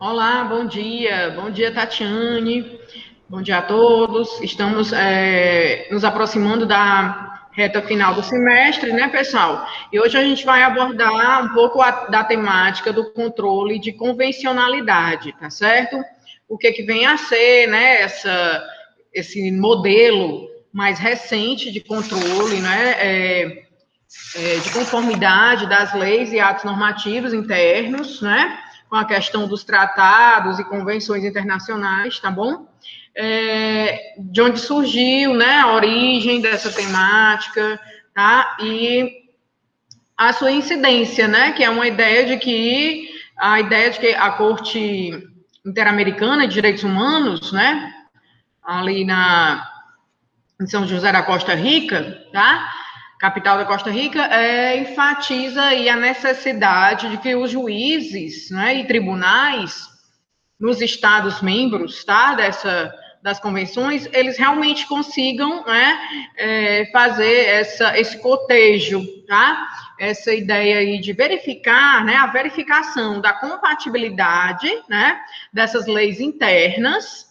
Olá, bom dia, Tatiane, bom dia a todos. Estamos nos aproximando da reta final do semestre, né, pessoal? E hoje a gente vai abordar um pouco da temática do controle de convencionalidade, tá certo? O que vem a ser, né, esse modelo mais recente de controle, né, de conformidade das leis e atos normativos internos, né? Com a questão dos tratados e convenções internacionais, tá bom? De onde surgiu, né, a origem dessa temática, tá? E a sua incidência, né, que é uma ideia de que a Corte Interamericana de Direitos Humanos, né, ali em São José da Costa Rica, tá? Capital da Costa Rica, enfatiza aí a necessidade de que os juízes, né, e tribunais nos Estados membros, tá, das convenções, eles realmente consigam, né, fazer esse cotejo, tá? Essa ideia aí de verificar, né, a verificação da compatibilidade, né, dessas leis internas,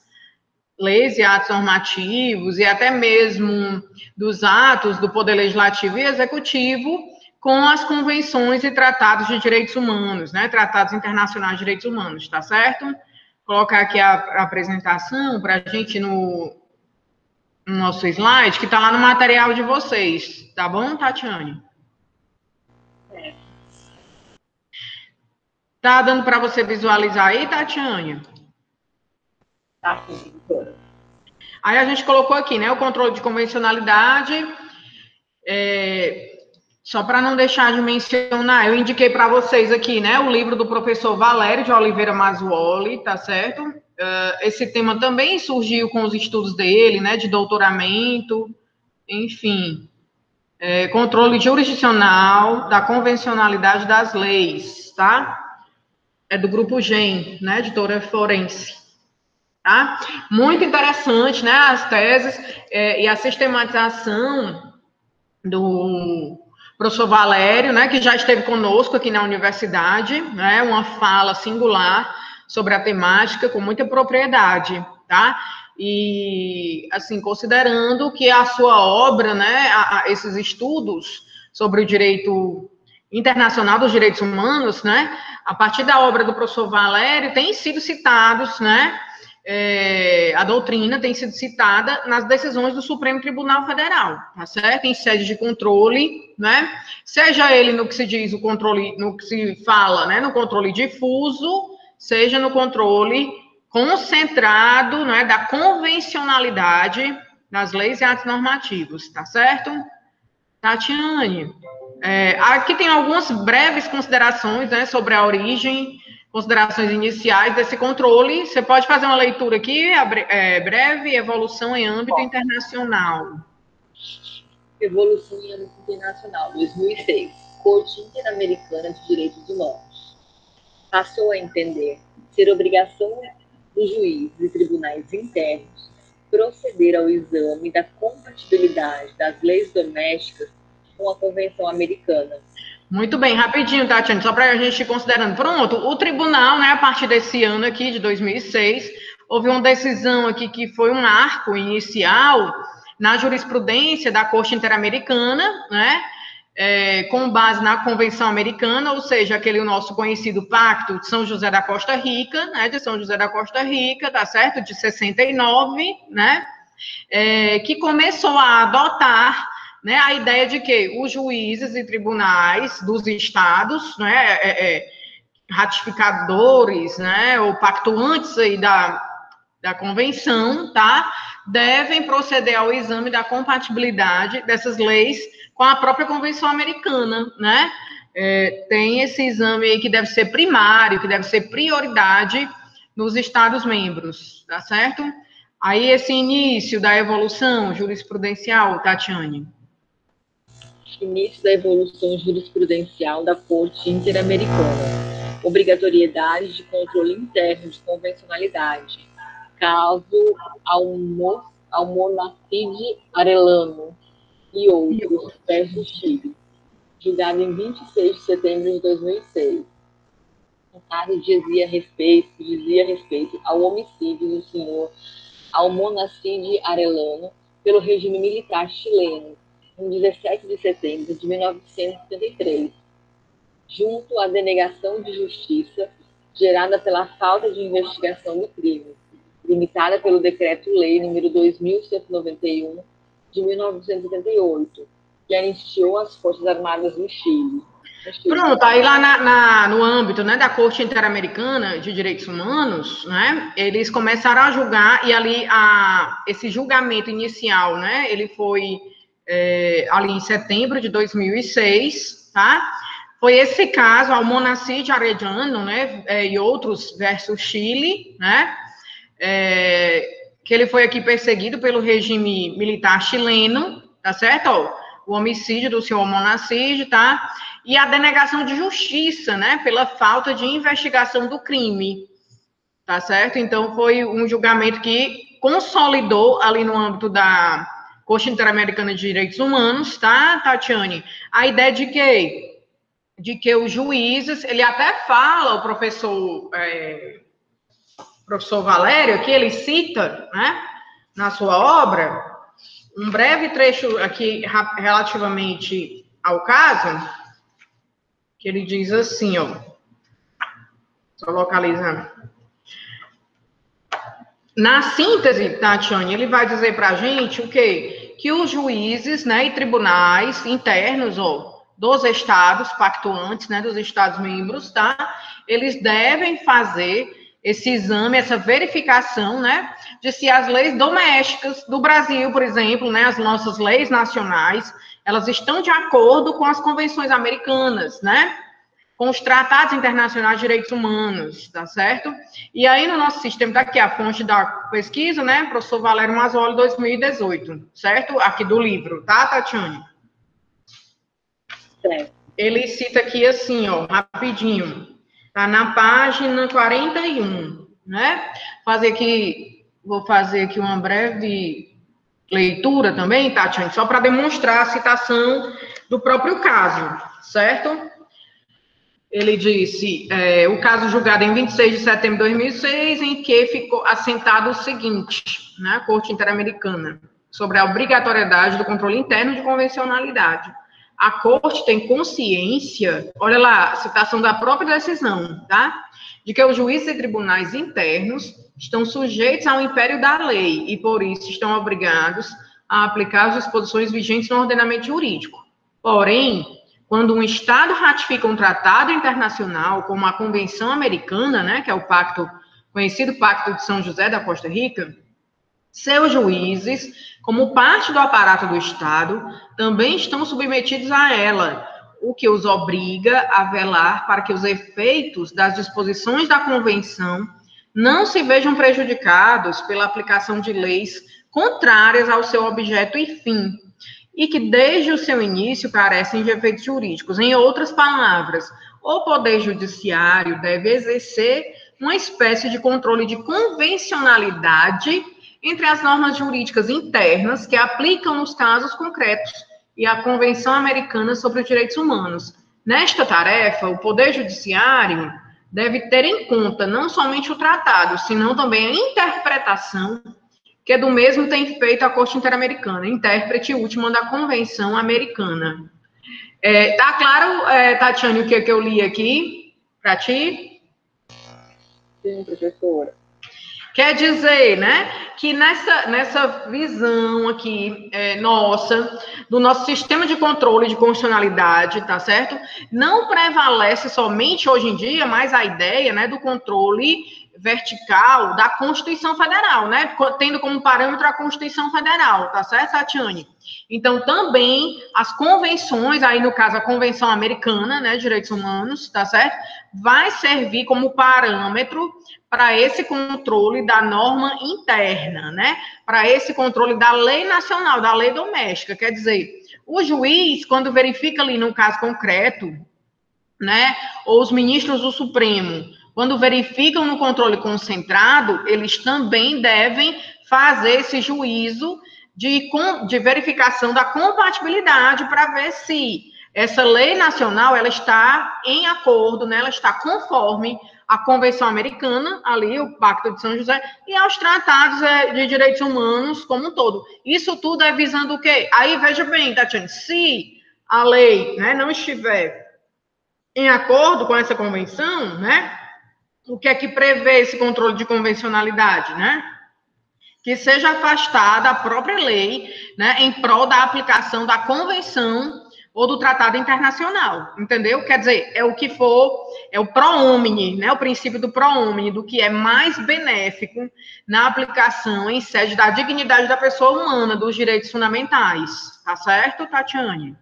leis e atos normativos, e até mesmo dos atos do Poder Legislativo e Executivo, com as convenções e tratados de direitos humanos, né? Tratados internacionais de direitos humanos, tá certo? Vou colocar aqui a apresentação para a gente no nosso slide, que está lá no material de vocês, tá bom, Tatiane? Tá dando para você visualizar aí, Tatiane? Tá, professora. Aí a gente colocou aqui, né, o controle de convencionalidade, só para não deixar de mencionar, eu indiquei para vocês aqui, né, o livro do professor Valério de Oliveira Mazzuoli, tá certo? Esse tema também surgiu com os estudos dele, né, de doutoramento, enfim, controle jurisdicional da convencionalidade das leis, tá? É do grupo GEM, né, editora forense, tá? Muito interessante, né, as teses e a sistematização do professor Valério, né, que já esteve conosco aqui na universidade, né, uma fala singular sobre a temática com muita propriedade, tá? E, assim, considerando que a sua obra, né, esses estudos sobre o direito internacional dos direitos humanos, né, a partir da obra do professor Valério, têm sido citados, né, a doutrina tem sido citada nas decisões do Supremo Tribunal Federal, tá certo? Em sede de controle, né? Seja ele no que se diz o controle, no que se fala, né? No controle difuso, seja no controle concentrado, né? Da convencionalidade das leis e atos normativos, tá certo? Tatiane, aqui tem algumas breves considerações, né? Sobre a origem, considerações iniciais desse controle. Você pode fazer uma leitura aqui, breve, evolução em âmbito internacional. Evolução em âmbito internacional, 2006. Corte Interamericana de Direitos Humanos. Passou a entender ser obrigação dos juízes e tribunais internos proceder ao exame da compatibilidade das leis domésticas com a Convenção Americana. Muito bem, rapidinho, Tatiana, só para a gente ir considerando. Pronto, o tribunal, né, a partir desse ano aqui, de 2006, houve uma decisão aqui que foi um marco inicial na jurisprudência da Corte Interamericana, né, com base na Convenção Americana, ou seja, aquele nosso conhecido Pacto de São José da Costa Rica, né, de São José da Costa Rica, tá certo, de 69, né, que começou a adotar, né, a ideia de que os juízes e tribunais dos estados, né, ratificadores, né, ou pactuantes aí da convenção, tá, devem proceder ao exame da compatibilidade dessas leis com a própria Convenção Americana, né? Tem esse exame aí que deve ser primário, que deve ser prioridade nos Estados membros, tá certo? Aí esse início da evolução jurisprudencial, Tatiane. Início da evolução jurisprudencial da Corte Interamericana. Obrigatoriedade de controle interno de convencionalidade. Caso Almonacid Arellano e outros, versus Chile. Julgado em 26 de setembro de 2006. O caso dizia respeito ao homicídio do senhor Almonacid Arellano pelo regime militar chileno, em 17 de setembro de 1973, junto à denegação de justiça gerada pela falta de investigação do crime, limitada pelo Decreto-Lei nº 2.191, de 1978, que anistiou as Forças Armadas no Chile. Pronto, aí lá no âmbito, né, da Corte Interamericana de Direitos Humanos, né, eles começaram a julgar, e ali esse julgamento inicial, né, ele foi ali em setembro de 2006, tá? Foi esse caso, Almonacid Arellano, né, e outros versus Chile, né, que ele foi aqui perseguido pelo regime militar chileno, tá certo? O homicídio do senhor Almonacid, tá? E a denegação de justiça, né, pela falta de investigação do crime, tá certo? Então, foi um julgamento que consolidou ali no âmbito da Corte Interamericana de Direitos Humanos, tá, Tatiane? A ideia de que os juízes, ele até fala, o professor Valério, que ele cita, né, na sua obra, um breve trecho aqui relativamente ao caso, que ele diz assim, ó, só localizando. Na síntese, Tatiane, ele vai dizer para a gente o quê? Que os juízes, né, e tribunais internos, ó, dos estados pactuantes, né, dos estados membros, tá? Eles devem fazer esse exame, essa verificação, né, de se as leis domésticas do Brasil, por exemplo, né, as nossas leis nacionais, elas estão de acordo com as convenções americanas, né, com os tratados internacionais de direitos humanos, tá certo? E aí, no nosso sistema, tá aqui a fonte da pesquisa, né, professor Valério Mazzoli, 2018, certo? Aqui do livro, tá, Tatiane? Certo. Ele cita aqui assim, ó, rapidinho, tá na página 41, né? Vou fazer aqui uma breve leitura também, Tatiane, só para demonstrar a citação do próprio caso, certo? Ele disse, o caso julgado em 26 de setembro de 2006, em que ficou assentado o seguinte, né, Corte Interamericana, sobre a obrigatoriedade do controle interno de convencionalidade. A Corte tem consciência, olha lá, citação da própria decisão, tá? De que os juízes e tribunais internos estão sujeitos ao império da lei e, por isso, estão obrigados a aplicar as disposições vigentes no ordenamento jurídico. Porém, quando um Estado ratifica um tratado internacional, como a Convenção Americana, né, que é o conhecido Pacto de São José da Costa Rica, seus juízes, como parte do aparato do Estado, também estão submetidos a ela, o que os obriga a velar para que os efeitos das disposições da Convenção não se vejam prejudicados pela aplicação de leis contrárias ao seu objeto e fim, e que desde o seu início carecem de efeitos jurídicos. Em outras palavras, o Poder Judiciário deve exercer uma espécie de controle de convencionalidade entre as normas jurídicas internas que aplicam nos casos concretos e a Convenção Americana sobre os Direitos Humanos. Nesta tarefa, o Poder Judiciário deve ter em conta não somente o tratado, senão também a interpretação que do mesmo tem feito a Corte Interamericana, intérprete última da Convenção Americana. Tá claro, Tatiane, o que eu li aqui para ti? Sim, professora. Quer dizer, né, que nessa visão aqui nossa, do nosso sistema de controle de constitucionalidade, tá certo? Não prevalece somente hoje em dia mais a ideia, né, do controle vertical da Constituição Federal, né? Tendo como parâmetro a Constituição Federal, tá certo, Tatiane? Então, também as convenções, aí no caso a Convenção Americana, né, de Direitos Humanos, tá certo? Vai servir como parâmetro para esse controle da norma interna, né? Para esse controle da lei nacional, da lei doméstica. Quer dizer, o juiz, quando verifica ali no caso concreto, né, ou os ministros do Supremo, quando verificam no controle concentrado, eles também devem fazer esse juízo de verificação da compatibilidade para ver se essa lei nacional, ela está em acordo, né? Ela está conforme a Convenção Americana, ali, o Pacto de São José, e aos tratados de direitos humanos como um todo. Isso tudo é visando o quê? Aí, veja bem, Tatiana, se a lei, né, não estiver em acordo com essa convenção, né, o que é que prevê esse controle de convencionalidade, né? Que seja afastada a própria lei, né, em prol da aplicação da convenção ou do tratado internacional, entendeu? Quer dizer, é o que for, é o pro homine, né, o princípio do pro homine, do que é mais benéfico na aplicação em sede da dignidade da pessoa humana, dos direitos fundamentais, tá certo, Tatiane?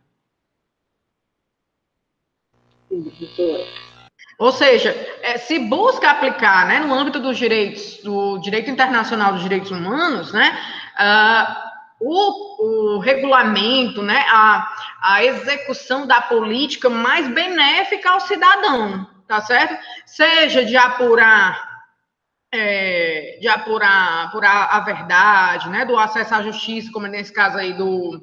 Sim, professora. Ou seja, se busca aplicar, né, no âmbito dos direitos, do direito internacional dos direitos humanos, né, o regulamento, né, a execução da política mais benéfica ao cidadão, tá certo? Seja de apurar a verdade, né, do acesso à justiça, como nesse caso aí do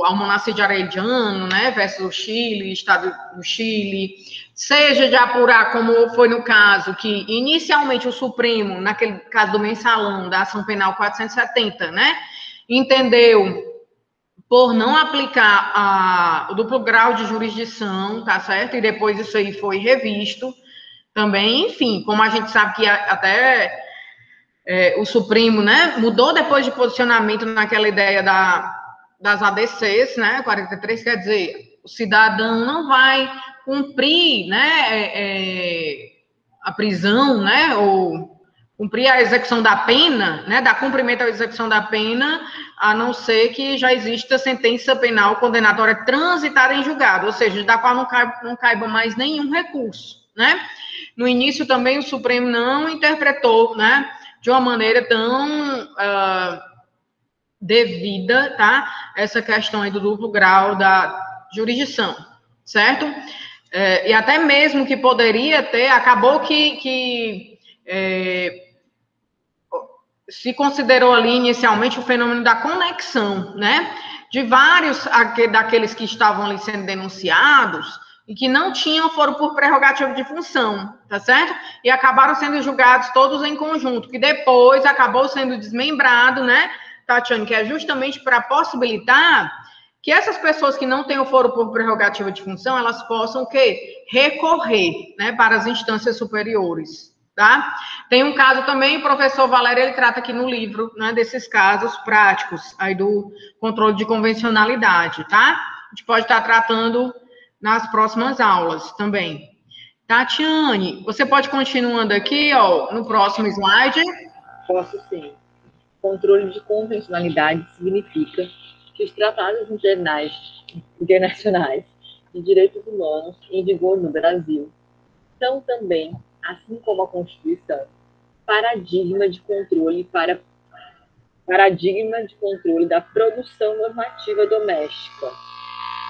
Almonacid Arellano, né, versus o Chile, Estado do Chile, seja de apurar, como foi no caso, que inicialmente o Supremo, naquele caso do mensalão, da ação penal 470, né, entendeu por não aplicar o duplo grau de jurisdição, tá certo? E depois isso aí foi revisto também, enfim, como a gente sabe que até o Supremo, né, mudou depois de posicionamento naquela ideia das ADCs, né, 43, quer dizer, o cidadão não vai cumprir, né, a prisão, né, ou cumprir a execução da pena, né, dar cumprimento à execução da pena, a não ser que já exista sentença penal condenatória transitada em julgado, ou seja, da qual não caiba mais nenhum recurso, né. No início também o Supremo não interpretou, né, de uma maneira tão devida, tá? Essa questão aí do duplo grau da jurisdição, certo? E até mesmo que poderia ter, acabou que se considerou ali inicialmente o fenômeno da conexão, né? De vários daqueles que estavam ali sendo denunciados e que não tinham foro por prerrogativa de função, tá certo? E acabaram sendo julgados todos em conjunto, que depois acabou sendo desmembrado, né, Tatiane, que é justamente para possibilitar que essas pessoas que não têm o foro por prerrogativa de função, elas possam o quê? Recorrer, né, para as instâncias superiores, tá? Tem um caso também, o professor Valério, ele trata aqui no livro, né, desses casos práticos, aí do controle de convencionalidade, tá? A gente pode estar tratando nas próximas aulas também. Tatiane, você pode continuando aqui, ó, no próximo slide? Posso sim. Controle de convencionalidade significa que os tratados internacionais de direitos humanos em vigor no Brasil são também, assim como a Constituição, paradigma de controle da produção normativa doméstica.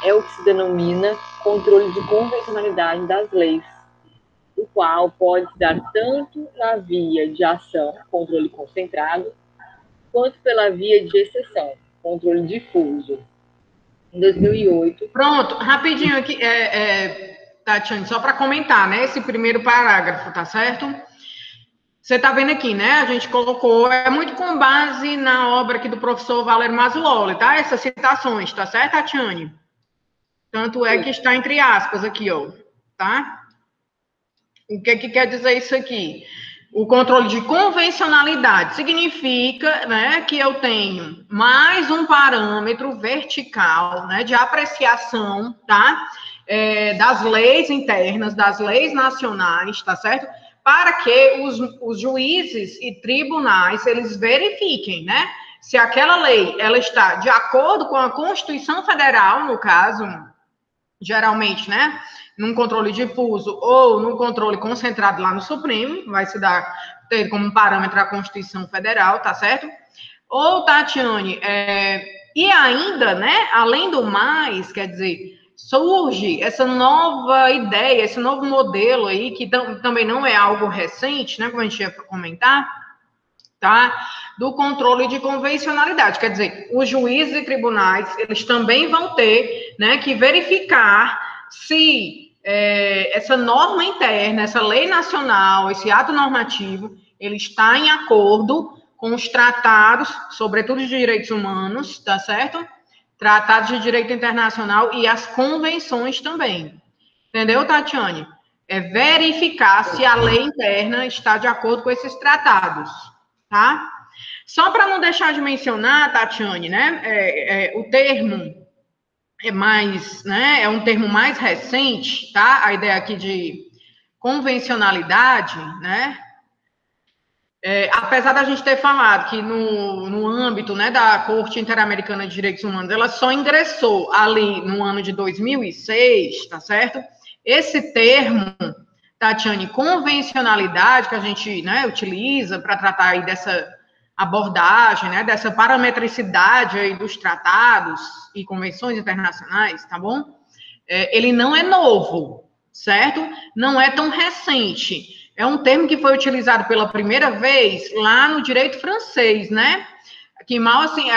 É o que se denomina controle de convencionalidade das leis, o qual pode se dar tanto na via de ação, controle concentrado, quanto pela via de exceção, controle difuso. Em 2008... Pronto, rapidinho aqui, Tatiane, só para comentar, né, esse primeiro parágrafo, tá certo? Você está vendo aqui, né? A gente colocou, é muito com base na obra aqui do professor Valério Mazzololi, tá? Essas citações, tá certo, Tatiane? Tanto é que está entre aspas aqui, ó, tá? O que quer dizer isso aqui? O controle de convencionalidade significa, né, que eu tenho mais um parâmetro vertical, né, de apreciação, tá? Das leis internas, das leis nacionais, tá certo? Para que os juízes e tribunais, eles verifiquem, né, se aquela lei, ela está de acordo com a Constituição Federal, no caso, geralmente, né, num controle difuso ou num controle concentrado lá no Supremo, vai se ter como parâmetro a Constituição Federal, tá certo? Ou, Tatiane, e ainda, né, além do mais, quer dizer, surge essa nova ideia, esse novo modelo aí, que também não é algo recente, né, como a gente ia comentar, tá? Do controle de convencionalidade. Quer dizer, os juízes e tribunais, eles também vão ter, né, que verificar se essa norma interna, essa lei nacional, esse ato normativo, ele está em acordo com os tratados, sobretudo de direitos humanos, tá certo? Tratados de direito internacional e as convenções também. Entendeu, Tatiane? É verificar se a lei interna está de acordo com esses tratados, tá? Só para não deixar de mencionar, Tatiane, né? O termo é mais, né? É um termo mais recente, tá? A ideia aqui de convencionalidade, né? Apesar da gente ter falado que no âmbito, né, da Corte Interamericana de Direitos Humanos, ela só ingressou ali no ano de 2006, tá certo? Esse termo, Tatiane, convencionalidade, que a gente, né, utiliza para tratar aí dessa abordagem, né, dessa parametricidade aí dos tratados e convenções internacionais, tá bom? Ele não é novo, certo? Não é tão recente. É um termo que foi utilizado pela primeira vez lá no direito francês, né? Que mal assim,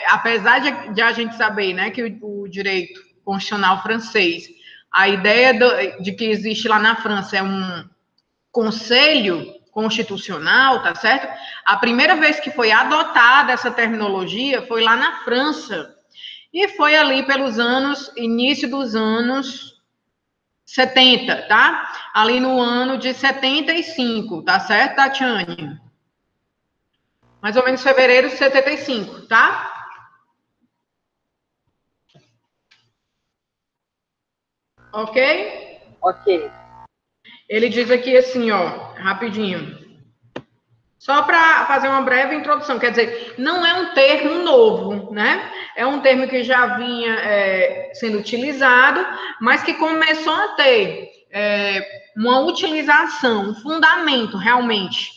apesar de a gente saber, né, que o direito constitucional francês, a ideia de que existe lá na França é um conselho constitucional, tá certo? A primeira vez que foi adotada essa terminologia foi lá na França. E foi ali pelos início dos anos 70, tá? Ali no ano de 75, tá certo, Tatiane? Mais ou menos fevereiro de 75, tá? Ok? Ok. Ele diz aqui assim, ó, rapidinho. Só para fazer uma breve introdução, quer dizer, não é um termo novo, né? É um termo que já vinha sendo utilizado, mas que começou a ter uma utilização, um fundamento realmente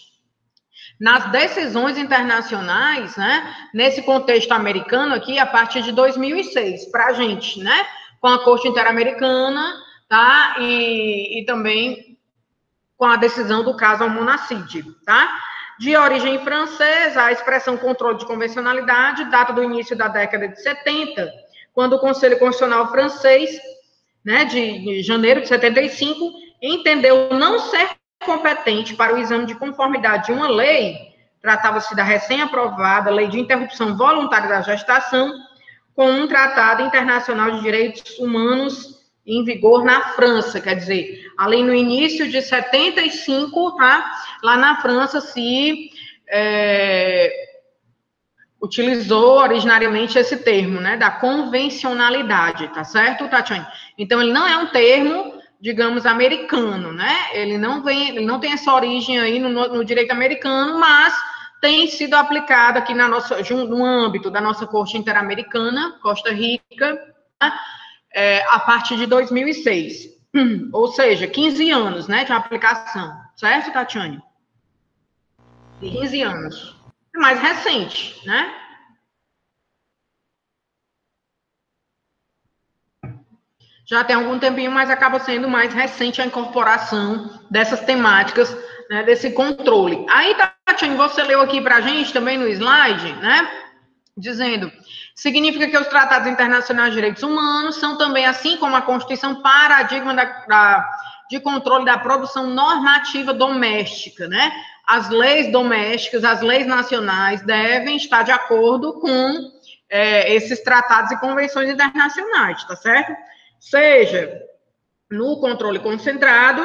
nas decisões internacionais, né? Nesse contexto americano aqui, a partir de 2006, para a gente, né? Com a Corte Interamericana, tá? E também com a decisão do caso Almonacid, tá? De origem francesa, a expressão controle de convencionalidade data do início da década de 70, quando o Conselho Constitucional francês, né, de janeiro de 75, entendeu não ser competente para o exame de conformidade de uma lei, tratava-se da recém-aprovada Lei de Interrupção Voluntária da Gestação, com um tratado internacional de direitos humanos em vigor na França, quer dizer, ali no início de 75, tá? Lá na França se utilizou originariamente esse termo, né, da convencionalidade, tá certo, Tatiane? Então, ele não é um termo, digamos, americano, né? Ele não tem essa origem aí no direito americano, mas tem sido aplicado aqui no âmbito da nossa Corte Interamericana, Costa Rica, tá? A partir de 2006. Ou seja, 15 anos, né, de aplicação. Certo, Tatiane? 15 anos. É mais recente, né? Já tem algum tempinho, mas acaba sendo mais recente a incorporação dessas temáticas, né, desse controle. Aí, Tatiane, você leu aqui para a gente também no slide, né? Dizendo, significa que os tratados internacionais de direitos humanos são também, assim como a Constituição, paradigma de controle da produção normativa doméstica, né? As leis domésticas, as leis nacionais devem estar de acordo com esses tratados e convenções internacionais, tá certo? Seja no controle concentrado,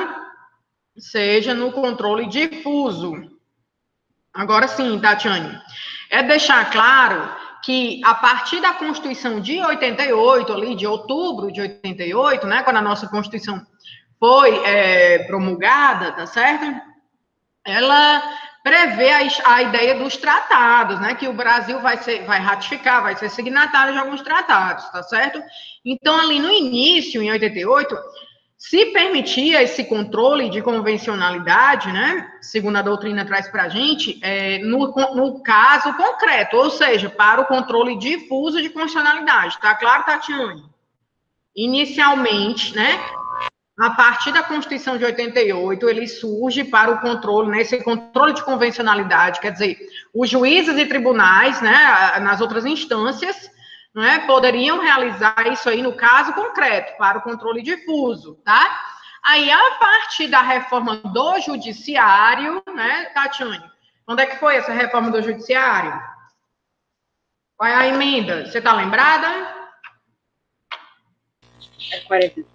seja no controle difuso. Agora sim, Tatiane, é deixar claro que a partir da Constituição de 88, ali de outubro de 88, né, quando a nossa Constituição foi promulgada, tá certo? Ela prevê a ideia dos tratados, né, que o Brasil vai ratificar, vai ser signatário de alguns tratados, tá certo? Então, ali no início, em 88, se permitia esse controle de convencionalidade, né, segundo a doutrina traz para a gente, no caso concreto, ou seja, para o controle difuso de constitucionalidade, tá claro, Tatiane? Inicialmente, né, a partir da Constituição de 88, ele surge para o controle, né, esse controle de convencionalidade, quer dizer, os juízes e tribunais, né, nas outras instâncias, né, poderiam realizar isso aí no caso concreto, para o controle difuso, tá? Aí, a partir da reforma do judiciário, né, Tatiane, quando é que foi essa reforma do judiciário? Qual é a emenda? Você está lembrada? É 45?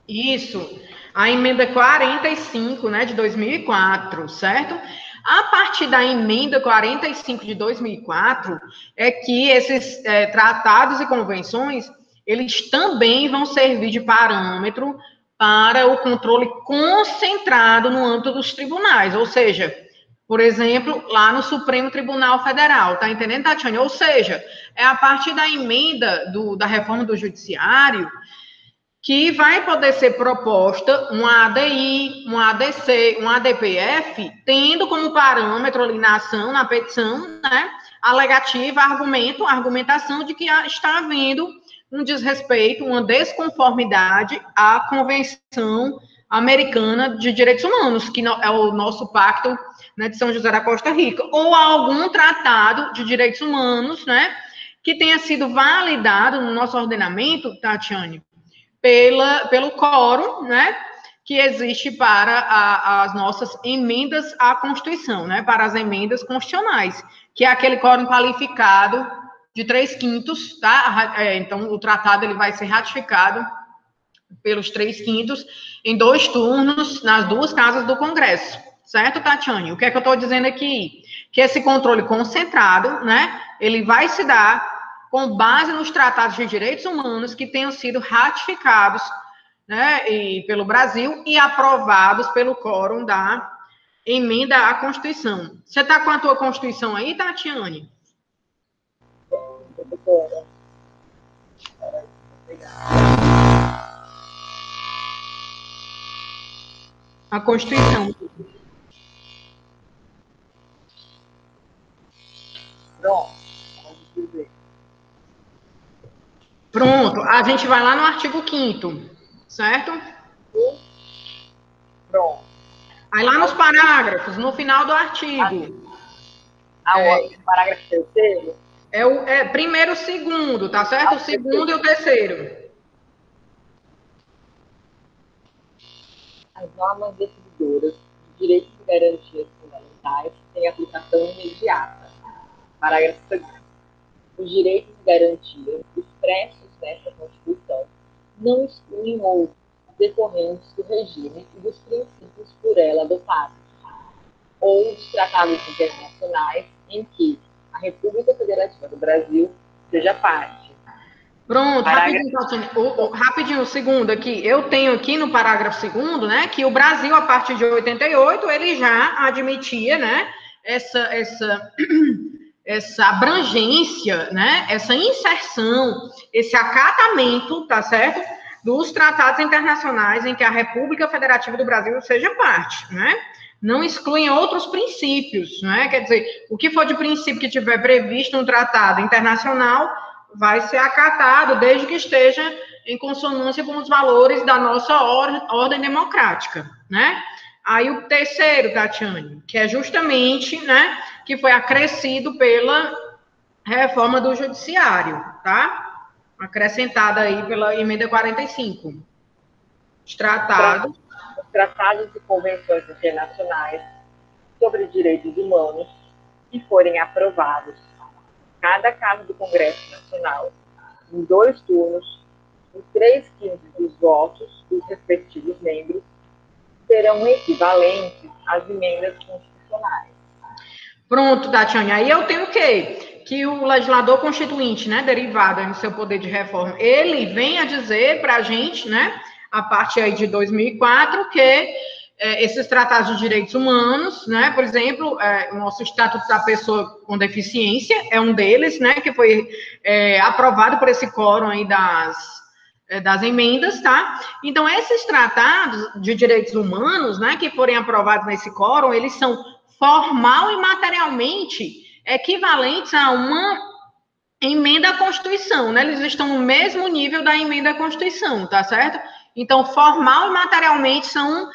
Isso, a emenda 45, né, de 2004, certo? A partir da emenda 45 de 2004, é que esses tratados e convenções, eles também vão servir de parâmetro para o controle concentrado no âmbito dos tribunais, ou seja, por exemplo, lá no Supremo Tribunal Federal, tá entendendo, Tatiane? Ou seja, é a partir da emenda da reforma do judiciário que vai poder ser proposta uma ADI, uma ADC, um ADPF, tendo como parâmetro ali na ação, na petição, né, alegativa, argumentação de que está havendo um desrespeito, uma desconformidade à Convenção Americana de Direitos Humanos, que é o nosso pacto, né, de São José da Costa Rica, ou algum tratado de direitos humanos, né, que tenha sido validado no nosso ordenamento, Tatiane, pelo quórum, né, que existe para as nossas emendas à Constituição, né, para as emendas constitucionais, que é aquele quórum qualificado de 3/5, tá? Então, o tratado ele vai ser ratificado pelos 3/5 em 2 turnos nas 2 casas do Congresso, certo, Tatiane? O que é que eu estou dizendo aqui? Que esse controle concentrado, né, ele vai se dar com base nos tratados de direitos humanos que tenham sido ratificados, né, pelo Brasil e aprovados pelo quórum da emenda à Constituição. Você está com a tua Constituição aí, Tatiane? A Constituição. Pronto. Pronto, a gente vai lá no artigo 5º, certo? Pronto. Aí lá nos parágrafos, no final do artigo. Aonde? Parágrafo 3º? Primeiro e o segundo, tá certo? O segundo e o terceiro. As normas decididoras de direitos e garantias fundamentais têm aplicação imediata. Parágrafo 2º. Os direitos e garantias expressos nesta Constituição não excluem outros decorrentes do regime e dos princípios por ela adotados, ou dos tratados internacionais em que a República Federativa do Brasil seja parte. Pronto, rapidinho, o segundo aqui. Eu tenho aqui no parágrafo 2º, né, que o Brasil, a partir de 88, ele já admitia, né, essa abrangência, né, essa inserção, esse acatamento, tá certo, dos tratados internacionais em que a República Federativa do Brasil seja parte, né? Não excluem outros princípios, né? Quer dizer, o que for de princípio que tiver previsto no tratado internacional vai ser acatado, desde que esteja em consonância com os valores da nossa ordem democrática, né? Aí o terceiro, Tatiane, que é justamente, né, que foi acrescido pela reforma do judiciário, tá? Acrescentada aí pela emenda 45. Os tratados e convenções internacionais sobre direitos humanos que forem aprovados cada Casa do Congresso Nacional em 2 turnos, os 3/5 dos votos dos respectivos membros serão equivalentes às emendas constitucionais. Pronto, Tatiane. Aí eu tenho o quê? Que o legislador constituinte, né, derivado no seu poder de reforma, ele vem a dizer para a gente, né, a partir aí de 2004, que esses tratados de direitos humanos, né, por exemplo, o nosso Estatuto da Pessoa com Deficiência é um deles, né, que foi aprovado por esse quórum aí das emendas, tá? Então, esses tratados de direitos humanos, né, que forem aprovados nesse quórum, eles são formal e materialmente equivalentes a uma emenda à Constituição, né? Eles estão no mesmo nível da emenda à Constituição, tá certo? Então, formal e materialmente são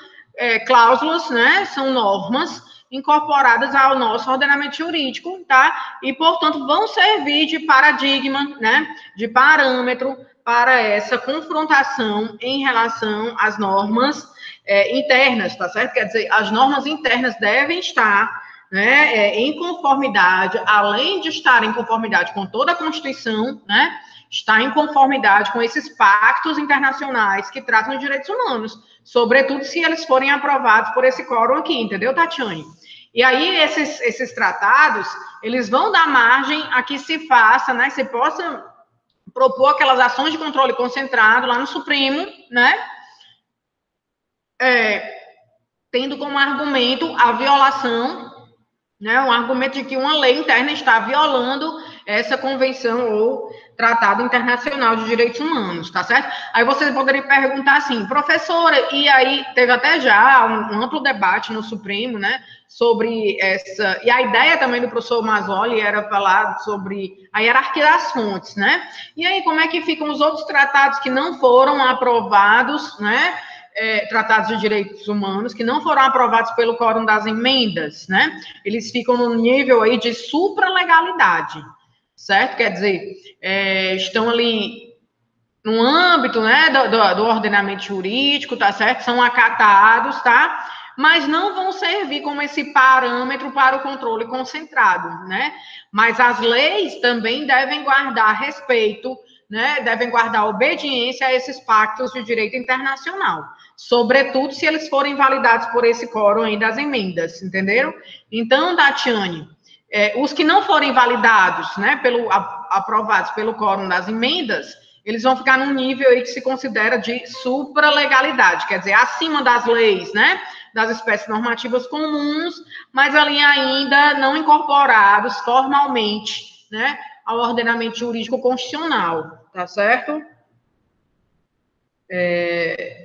cláusulas, né? São normas incorporadas ao nosso ordenamento jurídico, tá? E, portanto, vão servir de paradigma, né? De parâmetro para essa confrontação em relação às normas internas, tá certo? Quer dizer, as normas internas devem estar, né, em conformidade, além de estar em conformidade com toda a Constituição, né? Está em conformidade com esses pactos internacionais que tratam de direitos humanos, sobretudo se eles forem aprovados por esse quórum aqui, entendeu, Tatiane? E aí, esses tratados, eles vão dar margem a que se faça, né, que se possa propor aquelas ações de controle concentrado lá no Supremo, né, tendo como argumento a violação, né, um argumento de que uma lei interna está violando essa convenção ou tratado internacional de direitos humanos, tá certo? Aí você poderia perguntar assim, professora, e aí teve até já um amplo debate no Supremo, né, sobre essa, e a ideia também do professor Mazzoli era falar sobre a hierarquia das fontes, né? E aí como é que ficam os outros tratados que não foram aprovados, né? Tratados de direitos humanos que não foram aprovados pelo quórum das emendas, né? Eles ficam no nível aí de supralegalidade, certo? Quer dizer, estão ali no âmbito, né, do ordenamento jurídico, tá certo? São acatados, tá? Mas não vão servir como esse parâmetro para o controle concentrado, né? Mas as leis também devem guardar respeito, né? Devem guardar obediência a esses pactos de direito internacional, sobretudo se eles forem validados por esse quórum aí das emendas, entenderam? Então, Tatiane, os que não forem validados, né, aprovados pelo quórum das emendas, eles vão ficar num nível aí que se considera de supralegalidade, quer dizer, acima das leis, né, das espécies normativas comuns, mas ali ainda não incorporados formalmente, né, ao ordenamento jurídico constitucional, tá certo?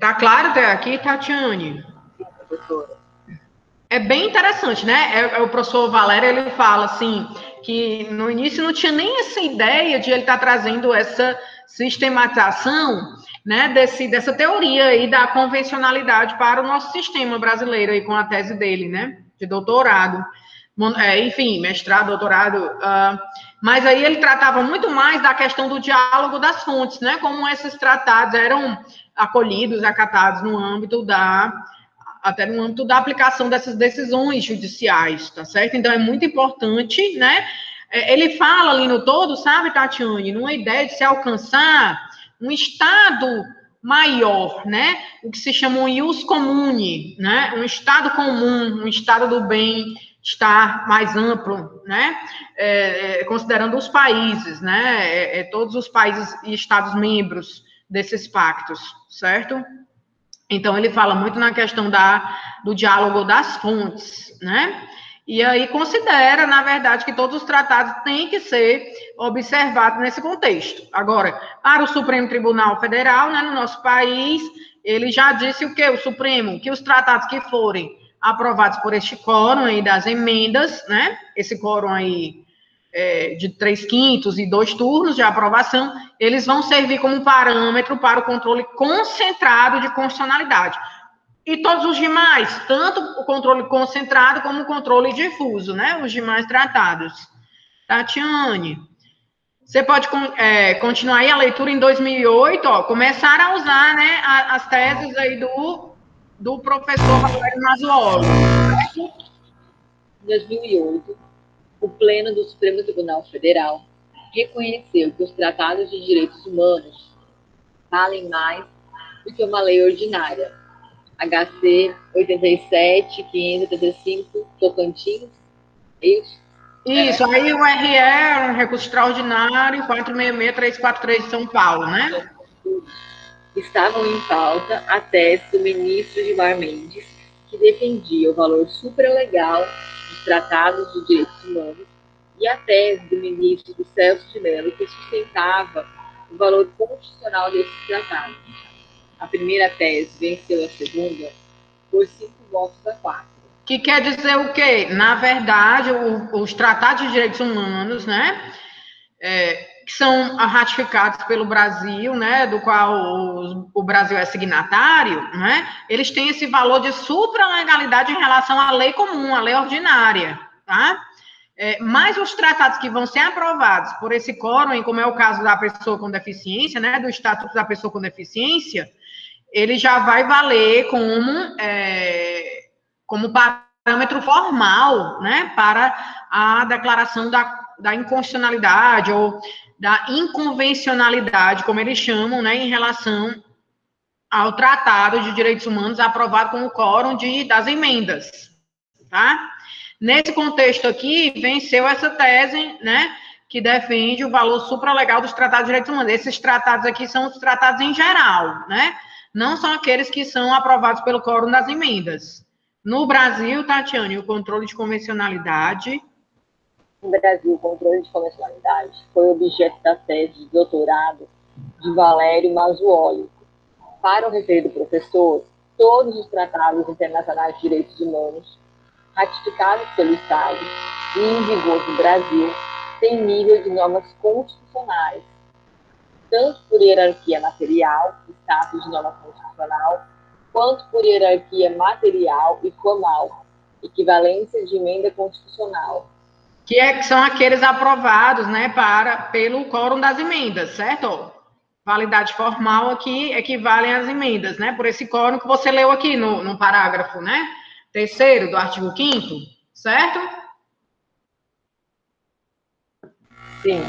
Tá claro até aqui, Tatiane? Professora. É bem interessante, né? O professor Valério, ele fala assim, que no início não tinha nem essa ideia de ele estar trazendo essa sistematização, né, dessa teoria aí da convencionalidade para o nosso sistema brasileiro aí com a tese dele, né, de doutorado, enfim, mestrado, doutorado, mas aí ele tratava muito mais da questão do diálogo das fontes, né, como esses tratados eram acolhidos, acatados no âmbito até no âmbito da aplicação dessas decisões judiciais, tá certo? Então, é muito importante, né? Ele fala ali no todo, sabe, Tatiane, numa ideia de se alcançar um estado maior, né? O que se chama um ius comune, né? Um estado comum, um estado do bem-estar mais amplo, né? Considerando os países, né? Todos os países e estados membros desses pactos, certo? Então, ele fala muito na questão do diálogo das fontes, né? E aí considera, na verdade, que todos os tratados têm que ser observados nesse contexto. Agora, para o Supremo Tribunal Federal, né, no nosso país, ele já disse o quê? O Supremo, que os tratados que forem aprovados por este quórum aí das emendas, né? Esse quórum aí de 3/5 e 2 turnos de aprovação, eles vão servir como parâmetro para o controle concentrado de constitucionalidade. E todos os demais, tanto o controle concentrado como o controle difuso, né? Os demais tratados. Tatiane, você pode continuar aí a leitura em 2008, ó, começaram a usar, né, as teses aí do professor Valério Mazzuoli. Em 2008, o Pleno do Supremo Tribunal Federal reconheceu que os tratados de direitos humanos valem mais do que uma lei ordinária. HC 87.585, Tocantins, isso? Isso, aí o RE é um recurso extraordinário, 466.343 de São Paulo, né? Estavam em pauta a tese do ministro Gilmar Mendes, que defendia o valor supralegal dos tratados de direitos humanos, e a tese do ministro Celso de Mello, que sustentava o valor constitucional desses tratados. A primeira tese venceu a segunda por 5 votos a 4. Que quer dizer o quê? Na verdade, os tratados de direitos humanos, né, que são ratificados pelo Brasil, né, do qual o Brasil é signatário, né, eles têm esse valor de supralegalidade em relação à lei comum, à lei ordinária, tá? Mas os tratados que vão ser aprovados por esse quórum, como é o caso da pessoa com deficiência, né, do Estatuto da Pessoa com Deficiência, ele já vai valer como parâmetro formal, né, para a declaração da inconstitucionalidade ou da inconvencionalidade, como eles chamam, né, em relação ao Tratado de Direitos Humanos aprovado com o quórum das emendas, tá? Nesse contexto aqui, venceu essa tese, né, que defende o valor supralegal dos tratados de direitos humanos. Esses tratados aqui são os tratados em geral, né? Não são aqueles que são aprovados pelo quórum das emendas. No Brasil, Tatiane, o controle de convencionalidade... No Brasil, o controle de convencionalidade foi objeto da tese de doutorado de Valério Mazzuoli. Para o referido professor, todos os tratados internacionais de direitos humanos ratificados pelo Estado e em vigor no Brasil têm nível de normas constitucionais, tanto por hierarquia material, status de norma constitucional, quanto por hierarquia material e formal, equivalência de emenda constitucional. Que são aqueles aprovados, né, pelo quórum das emendas, certo? Validade formal aqui equivalem às emendas, né, por esse quórum que você leu aqui no parágrafo, né, 3º do artigo 5º, certo? Sim.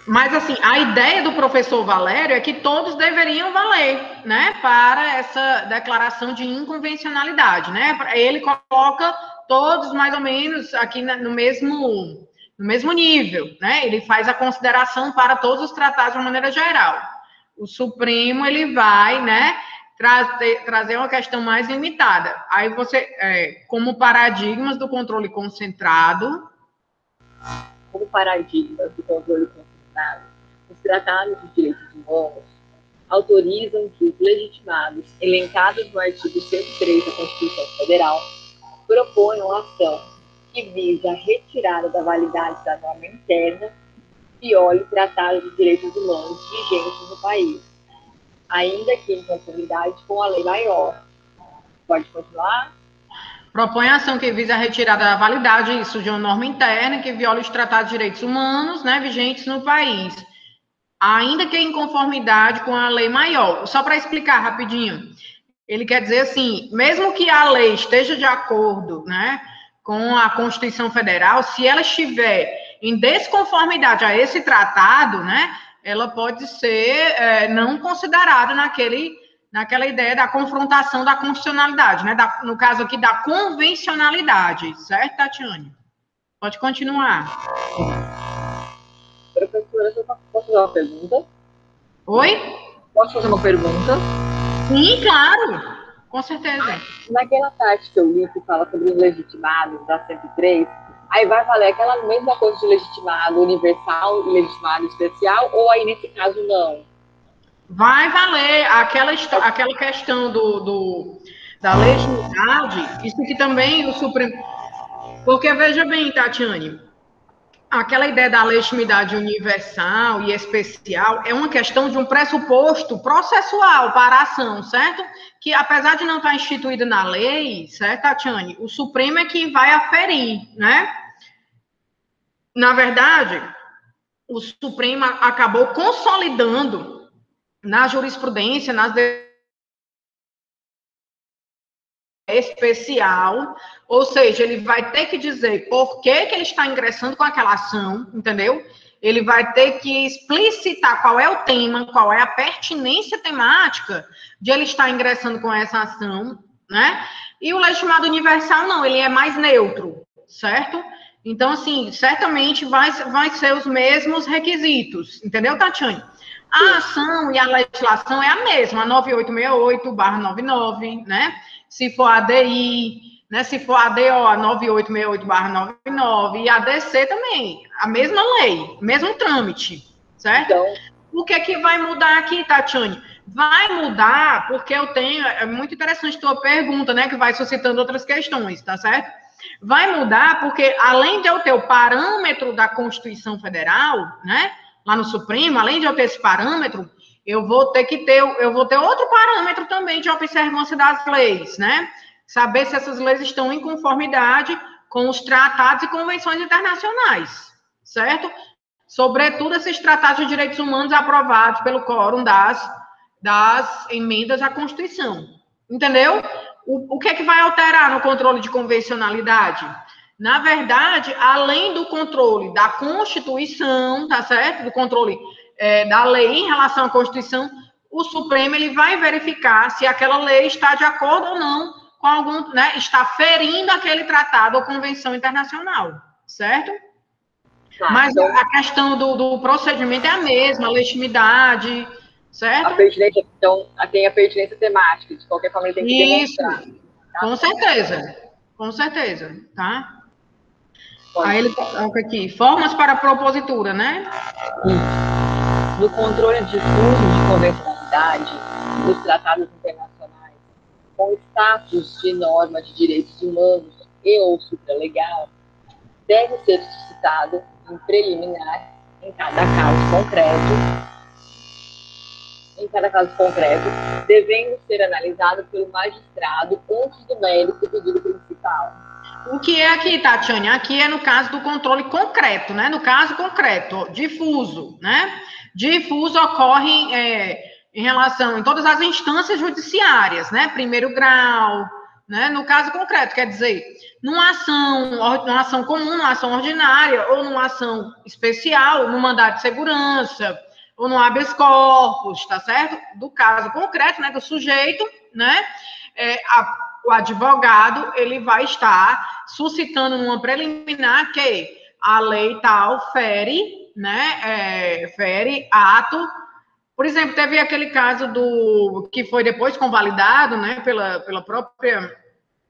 Mas, assim, a ideia do professor Valério é que todos deveriam valer, né, para essa declaração de inconvencionalidade, né? Ele coloca todos mais ou menos aqui no mesmo nível, né? Ele faz a consideração para todos os tratados de uma maneira geral. O Supremo, ele vai, né, trazer uma questão mais limitada. Aí você, como paradigmas do controle concentrado... Como paradigmas do controle concentrado, os tratados de direitos humanos autorizam que os legitimados, elencados no artigo 103 da Constituição Federal, proponham ação que visa a retirada da validade da norma interna que viole o Tratado de Direitos Humanos vigentes no país, ainda que em conformidade com a lei maior. Pode continuar? Propõe ação que visa a retirada da validade, isso, de uma norma interna que viola os tratados de direitos humanos, né, vigentes no país, ainda que em conformidade com a lei maior. Só para explicar rapidinho, ele quer dizer assim, mesmo que a lei esteja de acordo, né, com a Constituição Federal, se ela estiver em desconformidade a esse tratado, né, ela pode ser não considerada naquela ideia da confrontação da constitucionalidade, né? No caso aqui, da convencionalidade, certo, Tatiane? Pode continuar. Professora, eu posso fazer uma pergunta? Oi? Posso fazer uma pergunta? Sim, claro. Com certeza. Naquela parte que eu li que fala sobre os legitimados, da 103, aí vai valer aquela mesma coisa de legitimado universal e legitimado especial, ou aí nesse caso não? Vai valer aquela questão da legitimidade, isso que também o Supremo... Porque, veja bem, Tatiane, aquela ideia da legitimidade universal e especial é uma questão de um pressuposto processual para a ação, certo? Que, apesar de não estar instituído na lei, certo, Tatiane? O Supremo é quem vai aferir, né? Na verdade, o Supremo acabou consolidando na jurisprudência, nas especial, ou seja, ele vai ter que dizer por que ele está ingressando com aquela ação, entendeu? Ele vai ter que explicitar qual é o tema, qual é a pertinência temática de ele estar ingressando com essa ação, né? E o legitimado universal, não, ele é mais neutro, certo? Então, assim, certamente vai ser os mesmos requisitos, entendeu, Tatiane? A ação e a legislação é a mesma, a 9868/99, né? Se for ADI, né? Se for ADO, a 9868/99, e a ADC também, a mesma lei, mesmo trâmite, certo? Então, o que é que vai mudar aqui, Tatiane? Vai mudar porque é muito interessante tua pergunta, né? Que vai suscitando outras questões, tá certo? Vai mudar porque, além de eu ter o parâmetro da Constituição Federal, né? lá no Supremo, além de eu ter esse parâmetro, eu vou ter outro parâmetro também de observância das leis, né? Saber se essas leis estão em conformidade com os tratados e convenções internacionais, certo? Sobretudo esses tratados de direitos humanos aprovados pelo quórum das emendas à Constituição. Entendeu? O que é que vai alterar no controle de convencionalidade? Na verdade, além do controle da Constituição, tá certo? Do controle da lei em relação à Constituição, o Supremo ele vai verificar se aquela lei está de acordo ou não com algum, né, está ferindo aquele tratado ou convenção internacional, certo? Mas então, a questão do procedimento é a mesma, a legitimidade, certo? A pertinência, então, tem a pertinência temática, de qualquer forma ele tem que demonstrar. Tá? Com certeza, tá? Pode. Aí ele coloca aqui, formas para a propositura, né? Isso. No controle difuso de convencionalidade dos tratados internacionais, com status de norma de direitos humanos e ou supralegal, deve ser suscitado em preliminar em cada caso concreto, devendo ser analisado pelo magistrado antes do mérito do pedido principal. O que é aqui, Tatiane? Aqui é no caso do controle concreto, né? No caso concreto, difuso, né? Difuso ocorre em relação em todas as instâncias judiciárias, né? Primeiro grau, né? No caso concreto, quer dizer, numa ação comum, numa ação ordinária, ou numa ação especial, no mandado de segurança, ou no habeas corpus, tá certo? Do caso concreto, né? Do sujeito, né? O advogado, ele vai estar suscitando numa preliminar que a lei tal fere, né? Fere ato. Por exemplo, teve aquele caso que foi depois convalidado, né? Pela própria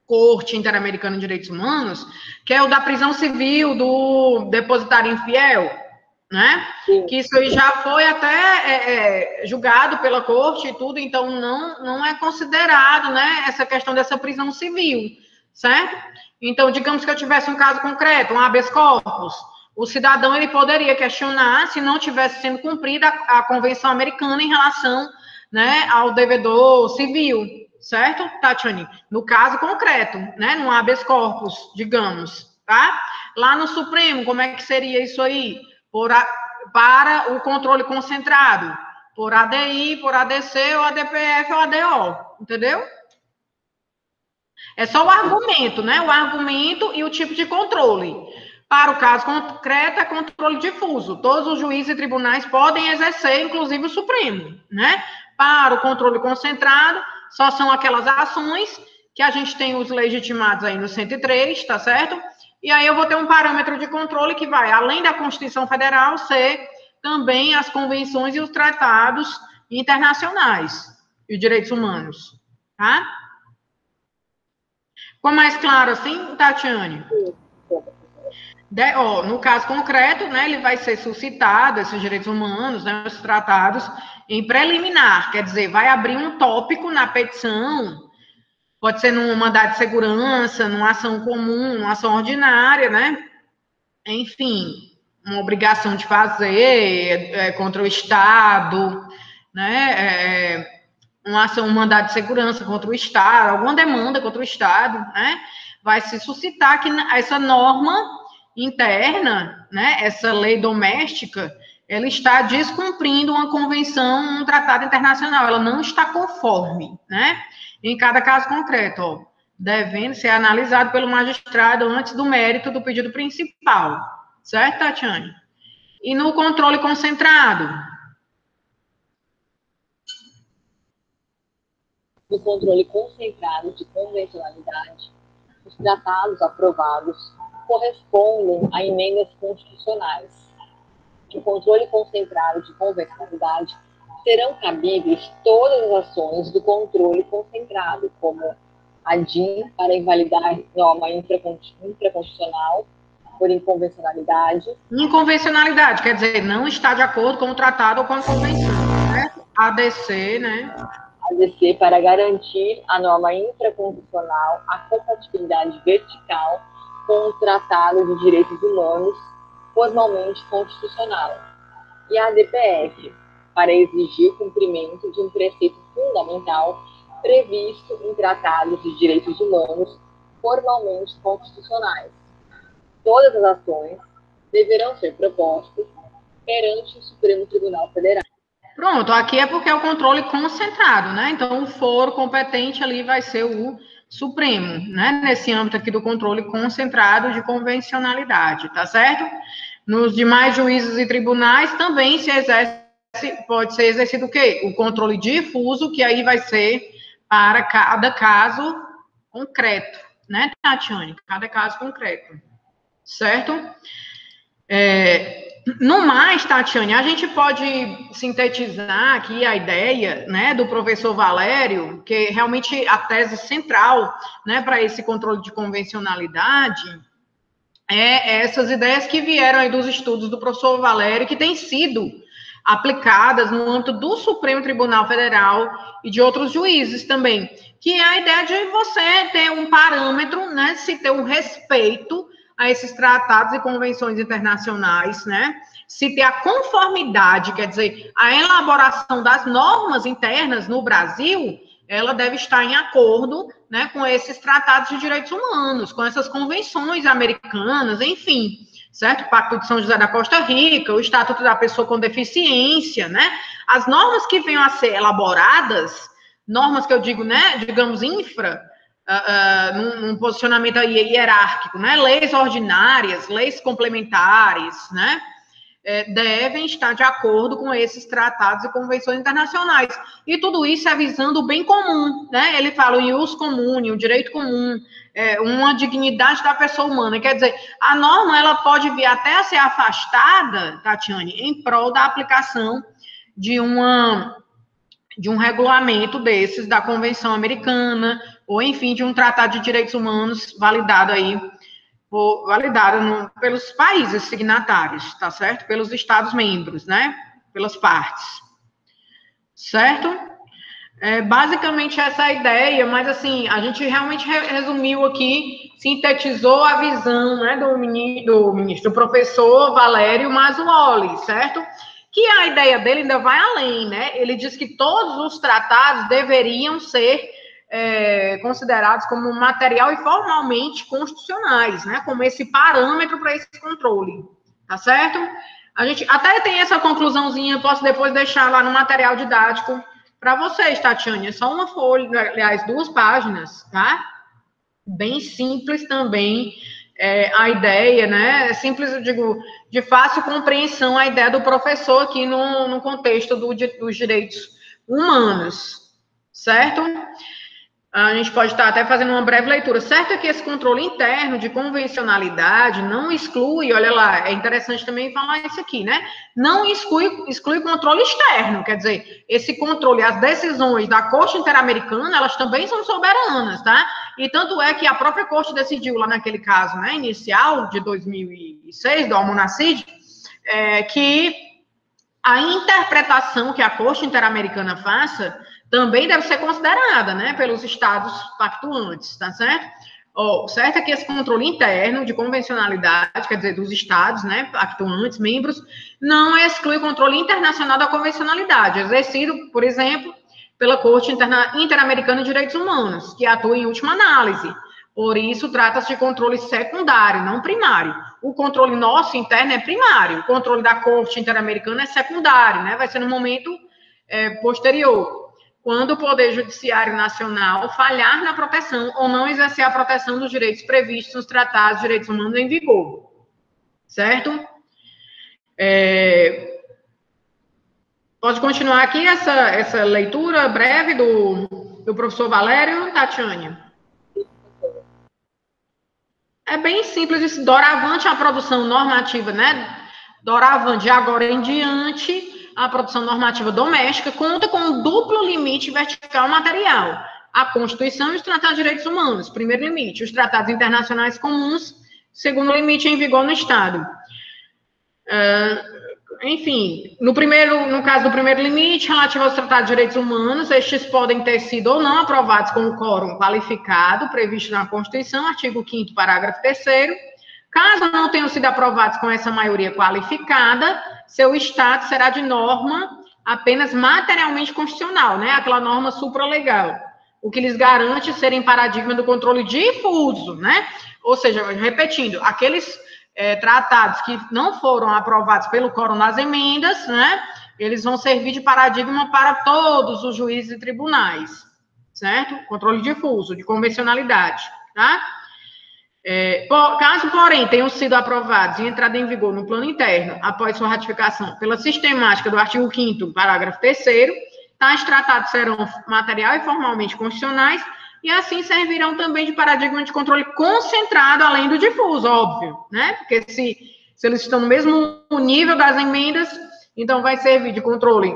Corte Interamericana de Direitos Humanos, que é o da prisão civil do depositário infiel, né? Sim. Que isso aí já foi até julgado pela corte e tudo, então não é considerado, né, essa questão dessa prisão civil, certo? Então, digamos que eu tivesse um caso concreto, um habeas corpus, o cidadão ele poderia questionar se não tivesse sendo cumprida a Convenção Americana em relação, né, ao devedor civil, certo, Tatiane? No caso concreto, né, no habeas corpus, digamos, tá? Lá no Supremo, como é que seria isso aí? Para o controle concentrado, por ADI, por ADC, ou ADPF, ou ADO, entendeu? É só o argumento, né? O argumento e o tipo de controle. Para o caso concreto, é controle difuso. Todos os juízes e tribunais podem exercer, inclusive o Supremo, né? Para o controle concentrado, só são aquelas ações que a gente tem os legitimados aí no 103, tá certo? E aí eu vou ter um parâmetro de controle que vai, além da Constituição Federal, ser também as convenções e os tratados internacionais e direitos humanos, tá? Ficou mais claro assim, Tatiane? No caso concreto, né, ele vai ser suscitado, esses direitos humanos, né, os tratados, em preliminar, quer dizer, vai abrir um tópico na petição, pode ser num mandado de segurança, numa ação comum, numa ação ordinária, né? Enfim, uma obrigação de fazer contra o Estado, né? Uma ação, um mandado de segurança contra o Estado, alguma demanda contra o Estado, né? Vai se suscitar que essa norma interna, né? Essa lei doméstica, ela está descumprindo uma convenção, um tratado internacional, ela não está conforme, né? Em cada caso concreto, ó, devendo ser analisado pelo magistrado antes do mérito do pedido principal. Certo, Tatiane? E no controle concentrado? No controle concentrado de convencionalidade, os tratados aprovados correspondem a emendas constitucionais. No controle concentrado de convencionalidade, serão cabíveis todas as ações do controle concentrado, como a DIN para invalidar norma infraconstitucional por inconvencionalidade. Inconvencionalidade, quer dizer, não está de acordo com o tratado ou com a convenção, né? ADC, né? ADC para garantir a norma infraconstitucional, a compatibilidade vertical com o Tratado de Direitos Humanos, formalmente constitucional. e a ADPF, para exigir o cumprimento de um preceito fundamental previsto em tratados de direitos humanos formalmente constitucionais. Todas as ações deverão ser propostas perante o Supremo Tribunal Federal. Pronto, aqui é porque é o controle concentrado, né? Então, o foro competente ali vai ser o Supremo, né? Nesse âmbito aqui do controle concentrado de convencionalidade, tá certo? Nos demais juízes e tribunais também pode ser exercido o quê? O controle difuso, que aí vai ser para cada caso concreto, né, Tatiane? Cada caso concreto, certo? No mais, Tatiane, a gente pode sintetizar aqui a ideia, né, do professor Valério, que realmente a tese central, né, para esse controle de convencionalidade é essas ideias que vieram aí dos estudos do professor Valério, que têm sido aplicadas no âmbito do Supremo Tribunal Federal e de outros juízes também, que é a ideia de você ter um parâmetro, né, se ter um respeito a esses tratados e convenções internacionais, né, se ter a conformidade, quer dizer, a elaboração das normas internas no Brasil, ela deve estar em acordo, né, com esses tratados de direitos humanos, com essas convenções americanas, enfim, certo? O Pacto de São José da Costa Rica, o Estatuto da Pessoa com Deficiência, né? As normas que venham a ser elaboradas, normas que eu digo, né, digamos, num posicionamento hierárquico, né? Leis ordinárias, leis complementares, né? Devem estar de acordo com esses tratados e convenções internacionais. E tudo isso é visando o bem comum, né? Ele fala o ius comune, o direito comum, uma dignidade da pessoa humana. Quer dizer, a norma ela pode vir até a ser afastada, Tatiane, em prol da aplicação de um regulamento desses, da Convenção Americana, ou enfim, de um tratado de direitos humanos validado pelos países signatários, tá certo? Pelos Estados-membros, né? Pelas partes, certo? Basicamente essa é a ideia, mas assim, a gente realmente resumiu aqui, sintetizou a visão, né, do professor Valério Mazzuoli, certo? Que a ideia dele ainda vai além, né? Ele diz que todos os tratados deveriam ser considerados como material e formalmente constitucionais, né? Como esse parâmetro para esse controle, tá certo? A gente até tem essa conclusãozinha, posso depois deixar lá no material didático para vocês, Tatiane. É só uma folha, aliás, 2 páginas, tá? Bem simples também a ideia, né? É simples, eu digo, de fácil compreensão a ideia do professor aqui no contexto dos direitos humanos, certo? A gente pode estar até fazendo uma breve leitura. Certo é que esse controle interno de convencionalidade não exclui, olha lá, é interessante também falar isso aqui, né? Não exclui controle externo, quer dizer, esse controle, as decisões da Corte Interamericana, elas também são soberanas, tá? E tanto é que a própria Corte decidiu lá naquele caso, né, inicial de 2006, do Almonacid, que a interpretação que a Corte Interamericana faça também deve ser considerada, né, pelos estados pactuantes, tá certo? Certo é que esse controle interno de convencionalidade, quer dizer, dos estados, né, pactuantes, membros, não exclui o controle internacional da convencionalidade, exercido, por exemplo, pela Corte Interamericana de Direitos Humanos, que atua em última análise. Por isso, trata-se de controle secundário, não primário. O controle nosso interno é primário, o controle da Corte Interamericana é secundário, né, vai ser no momento posterior, quando o Poder Judiciário Nacional falhar na proteção ou não exercer a proteção dos direitos previstos nos tratados de direitos humanos em vigor. Certo? Pode continuar aqui essa leitura breve do professor Valério, Tatiane? É bem simples isso. Doravante a produção normativa, né? Doravante, de agora em diante, a produção normativa doméstica conta com um duplo limite vertical material. A Constituição e os Tratados de Direitos Humanos, primeiro limite. Os Tratados Internacionais Comuns, segundo limite em vigor no Estado. Enfim, no caso do primeiro limite, relativo aos Tratados de Direitos Humanos, estes podem ter sido ou não aprovados com o quórum qualificado, previsto na Constituição, artigo 5º, parágrafo 3º. Caso não tenham sido aprovados com essa maioria qualificada, seu status será de norma apenas materialmente constitucional, né? Aquela norma supralegal, o que lhes garante serem paradigma do controle difuso, né? Ou seja, repetindo, aqueles tratados que não foram aprovados pelo quórum das emendas, né? Eles vão servir de paradigma para todos os juízes e tribunais, certo? Controle difuso, de convencionalidade, tá? Caso, porém, tenham sido aprovados e entrado em vigor no plano interno, após sua ratificação pela sistemática do artigo 5º, parágrafo 3º, tais tratados serão material e formalmente constitucionais e assim servirão também de paradigma de controle concentrado, além do difuso, óbvio, né? Porque se eles estão no mesmo nível das emendas, então vai servir de controle,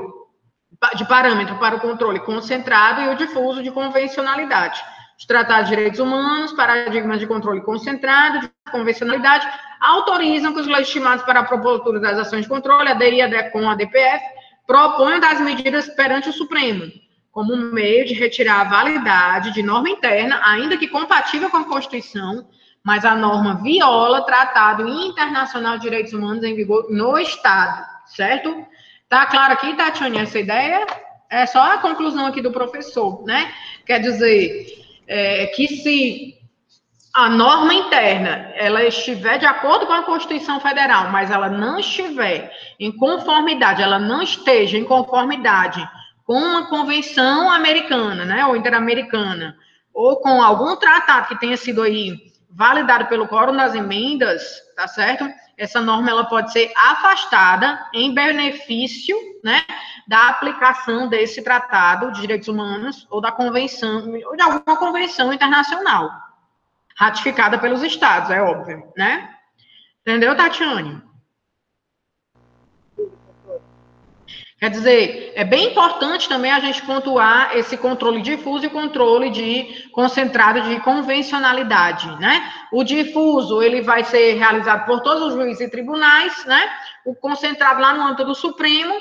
de parâmetro para o controle concentrado e o difuso de convencionalidade. Os tratados de direitos humanos, paradigmas de controle concentrado, de convencionalidade, autorizam que os legitimados para a propositura das ações de controle, ADI, ADECOM, ADPF, proponham das medidas perante o Supremo, como meio de retirar a validade de norma interna, ainda que compatível com a Constituição, mas a norma viola Tratado Internacional de Direitos Humanos em vigor no Estado, certo? Tá claro aqui, Tatiane, essa ideia? É só a conclusão aqui do professor, né? Quer dizer, que se a norma interna, ela estiver de acordo com a Constituição Federal, mas ela não estiver em conformidade, ela não esteja em conformidade com uma convenção americana, né, ou interamericana, ou com algum tratado que tenha sido aí validado pelo quórum das emendas, tá certo? Essa norma, ela pode ser afastada em benefício, né, da aplicação desse tratado de direitos humanos ou da convenção, ou de alguma convenção internacional, ratificada pelos estados, é óbvio, né? Entendeu, Tatiane? Quer dizer, é bem importante também a gente pontuar esse controle difuso e controle de concentrado de convencionalidade, né? O difuso, ele vai ser realizado por todos os juízes e tribunais, né? O concentrado lá no âmbito do Supremo,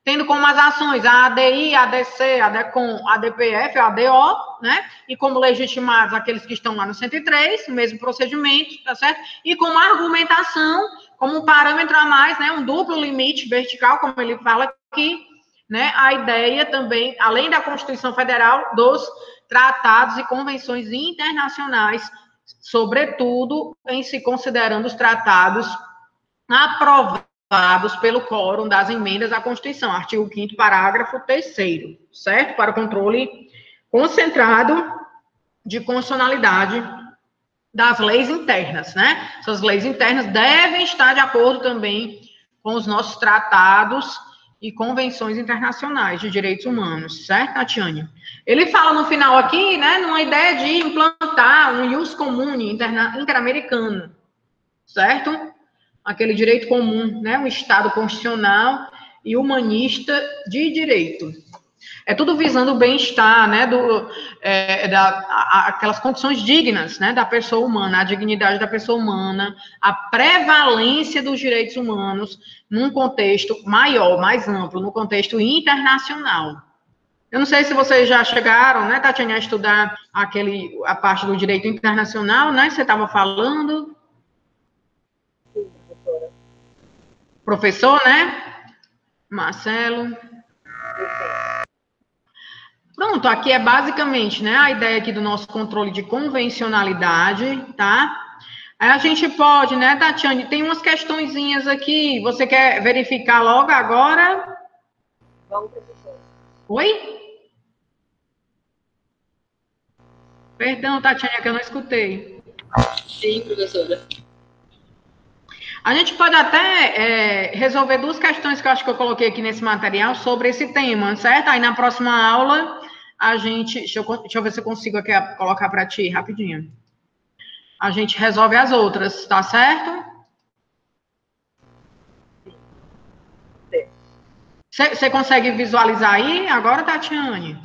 tendo como as ações a ADI, a ADC, a ADECOM, a ADPF, a ADO, né? E como legitimados aqueles que estão lá no 103, o mesmo procedimento, tá certo? E como argumentação, como um parâmetro a mais, né? Um duplo limite vertical, como ele fala aqui, né? A ideia também, além da Constituição Federal, dos tratados e convenções internacionais, sobretudo em se considerando os tratados aprovados pelo quórum das emendas à Constituição, artigo 5º, parágrafo 3º, certo? Para o controle concentrado de constitucionalidade das leis internas, né? Essas leis internas devem estar de acordo também com os nossos tratados e convenções internacionais de direitos humanos, certo, Tatiane? Ele fala no final aqui, né, numa ideia de implantar um ius comune interamericano, certo? Aquele direito comum, né, um Estado constitucional e humanista de direito. É tudo visando o bem-estar, né, aquelas condições dignas, né, da pessoa humana, a dignidade da pessoa humana, a prevalência dos direitos humanos num contexto maior, mais amplo, no contexto internacional. Eu não sei se vocês já chegaram, né, Tatiana, a estudar a parte do direito internacional, né, que você estava falando. Sim, professora. Professor, né? Marcelo. Pronto, aqui é basicamente, né, a ideia aqui do nosso controle de convencionalidade, tá? Aí a gente pode, né, Tatiane, tem umas questõezinhas aqui, você quer verificar logo agora? Vamos, professor. Oi? Perdão, Tatiane, é que eu não escutei. Sim, professora. A gente pode até resolver duas questões que eu acho que eu coloquei aqui nesse material sobre esse tema, certo? Aí na próxima aula, a gente... Deixa eu ver se eu consigo aqui colocar para ti, rapidinho. A gente resolve as outras, tá certo? Você consegue visualizar aí agora, Tatiane?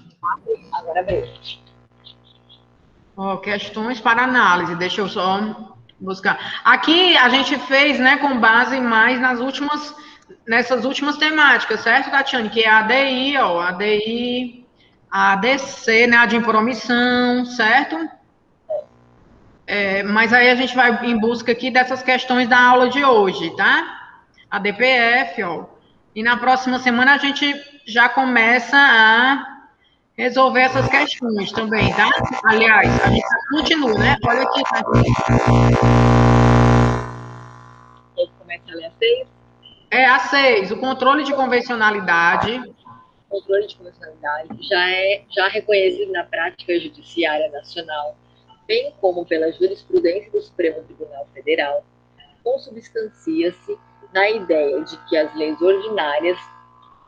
Agora veio. Questões para análise, deixa eu só buscar. Aqui a gente fez, né, com base mais nessas últimas temáticas, certo, Tatiane? Que é a ADI, ó, ADI, a ADC, né, a de impromissão, certo? Mas aí a gente vai em busca aqui dessas questões da aula de hoje, tá? a DPF, ó. E na próxima semana a gente já começa a resolver essas questões também, tá? Aliás, a gente continua, né? Olha aqui, tá? Começa a ler a 6. É a 6, o controle de convencionalidade. O controle de convencionalidade já reconhecido na prática judiciária nacional, bem como pela jurisprudência do Supremo Tribunal Federal, consubstancia-se na ideia de que as leis ordinárias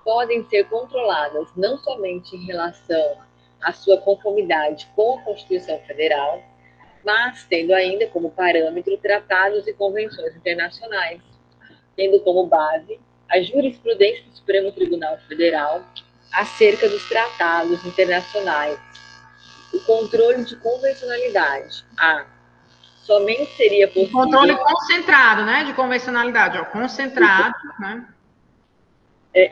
podem ser controladas não somente em relação à sua conformidade com a Constituição Federal, mas tendo ainda como parâmetro tratados e convenções internacionais, tendo como base a jurisprudência do Supremo Tribunal Federal acerca dos tratados internacionais. O controle de convencionalidade. Somente seria possível... Controle concentrado, né? De convencionalidade, ó. Concentrado, né?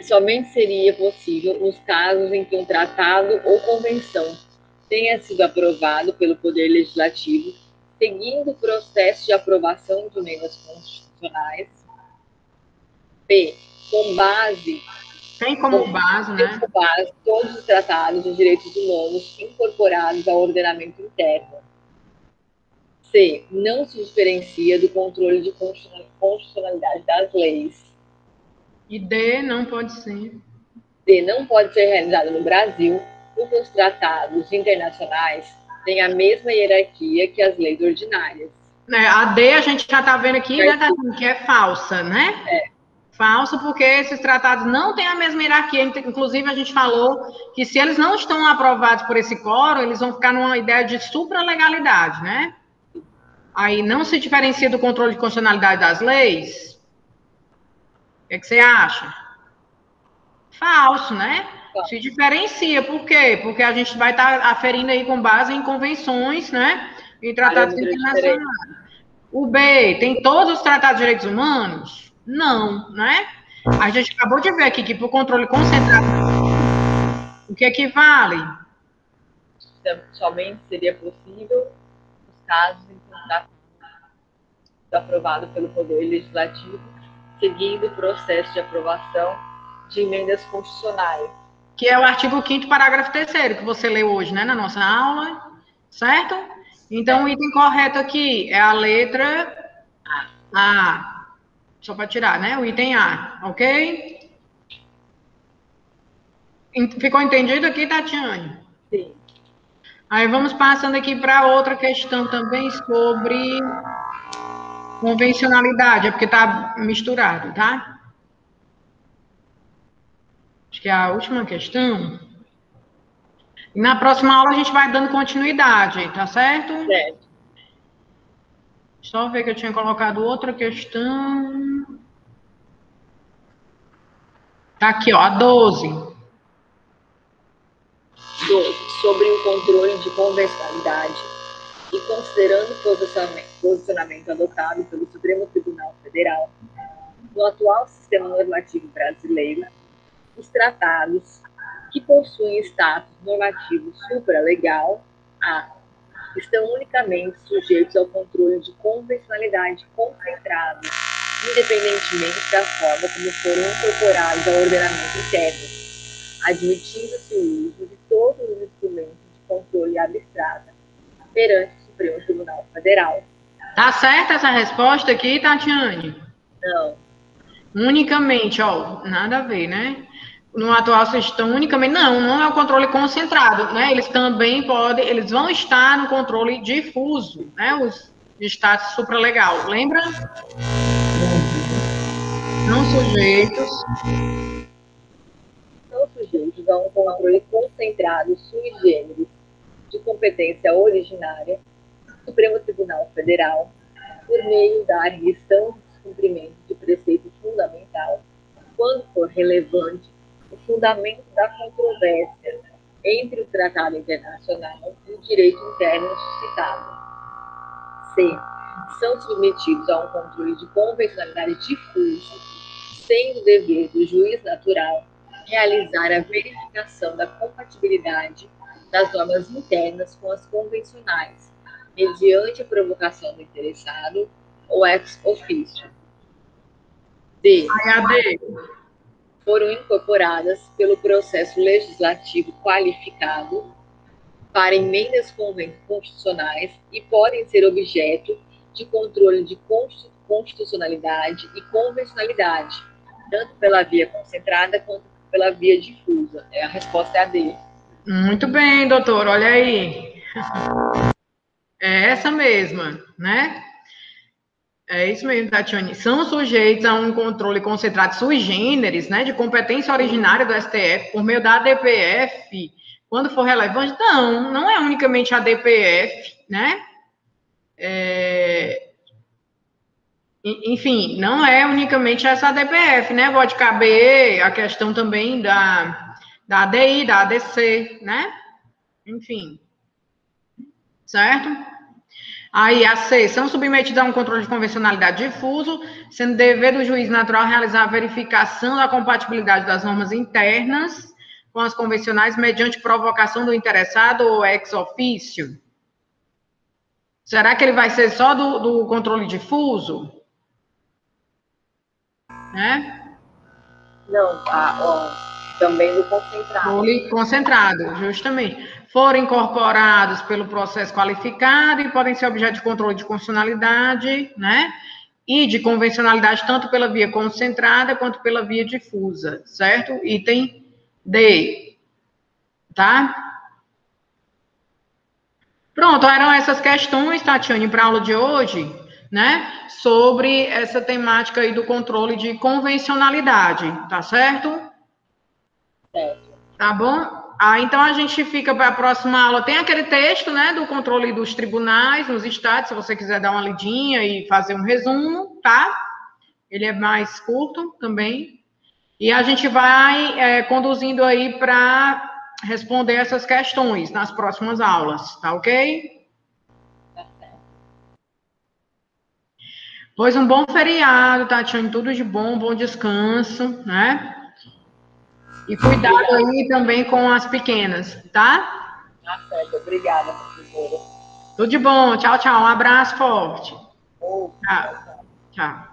Somente seria possível nos casos em que um tratado ou convenção tenha sido aprovado pelo Poder Legislativo, seguindo o processo de aprovação de emendas constitucionais. B. Com base... Tem como base, né? Tem como base todos os tratados de direitos humanos incorporados ao ordenamento interno. C. Não se diferencia do controle de constitucionalidade das leis. E D não pode ser. D. Não pode ser realizado no Brasil, porque os tratados internacionais têm a mesma hierarquia que as leis ordinárias. A D a gente já está vendo aqui, né, que é falsa, né? Falsa, porque esses tratados não têm a mesma hierarquia. Inclusive, a gente falou que se eles não estão aprovados por esse quórum, eles vão ficar numa ideia de supralegalidade, né? Aí não se diferencia do controle de constitucionalidade das leis. O que você acha? Falso, né? Se diferencia. Por quê? Porque a gente vai estar aferindo aí com base em convenções, né? E tratados internacionais. O B, tem todos os tratados de direitos humanos? Não, né? A gente acabou de ver aqui que para o controle concentrado, o que equivale? Somente seria possível nos casos em que o tratado é aprovado pelo Poder Legislativo, seguindo o processo de aprovação de emendas constitucionais. Que é o artigo 5º, parágrafo 3º, que você leu hoje, né, na nossa aula, certo? Então, o item correto aqui é a letra A. Só para tirar, né? O item A, ok? Ficou entendido aqui, Tatiane? Sim. Aí vamos passando aqui para outra questão também sobre convencionalidade, é porque está misturado, tá? Acho que é a última questão. E na próxima aula a gente vai dando continuidade, tá certo? Certo. Só ver que eu tinha colocado outra questão. Tá aqui, ó, a 12. 12. Sobre o controle de convencionalidade e considerando o posicionamento adotado pelo Supremo Tribunal Federal, no atual sistema normativo brasileiro, os tratados que possuem status normativo supralegal estão unicamente sujeitos ao controle de convencionalidade concentrado, independentemente da forma como foram incorporados ao ordenamento interno, admitindo-se o uso de todos os instrumentos de controle abstrato perante o Supremo Tribunal Federal. Tá certa essa resposta aqui, Tatiane? Não. Unicamente, ó, nada a ver, né? No atual sistema, unicamente, não é o controle concentrado, né? Eles também podem, eles vão estar no controle difuso, né? Os status supralegal, lembra? Não sujeitos A um controle concentrado sui generis de competência originária do Supremo Tribunal Federal por meio da arguição de descumprimento de preceito fundamental, quando for relevante o fundamento da controvérsia entre o tratado internacional e o direito interno suscitado. C. São submetidos a um controle de convencionalidade difuso, sendo dever do juiz natural realizar a verificação da compatibilidade das normas internas com as convencionais, mediante a provocação do interessado ou ex officio. D. Aí a D. Foram incorporadas pelo processo legislativo qualificado para emendas constitucionais e podem ser objeto de controle de constitucionalidade e convencionalidade, tanto pela via concentrada quanto pela via difusa. A resposta é a D. Muito bem, doutor, olha aí. É essa mesma, né? É isso mesmo, Tatiane. São sujeitos a um controle concentrado sui generis, né, de competência originária do STF, por meio da ADPF, quando for relevante. Não, não é unicamente a ADPF, né? Enfim, não é unicamente essa ADPF, né? Pode caber a questão também da ADI, da ADC, né? Enfim, certo? Aí, a C, são submetidos a um controle de convencionalidade difuso, sendo dever do juiz natural realizar a verificação da compatibilidade das normas internas com as convencionais mediante provocação do interessado ou ex officio. Será que ele vai ser só do controle difuso? Né? Não, também do concentrado. Concentrado, justamente. Foram incorporados pelo processo qualificado e podem ser objeto de controle de constitucionalidade, né? E de convencionalidade, tanto pela via concentrada quanto pela via difusa, certo? Item D, tá? Pronto, eram essas questões, Tatiane, para a aula de hoje, né? Sobre essa temática aí do controle de convencionalidade, tá certo? Certo. Tá bom? Então a gente fica para a próxima aula. Tem aquele texto, né, do controle dos tribunais nos estados, se você quiser dar uma lidinha e fazer um resumo, tá? Ele é mais curto também. E a gente vai conduzindo aí para responder essas questões nas próximas aulas, tá ok? Tá certo. Pois um bom feriado, Tatiane, tudo de bom, bom descanso, né? E cuidado aí também com as pequenas, tá? Tá certo. Obrigada, professora. Tudo de bom, tchau, tchau, um abraço forte. Oh, Tchau, tchau.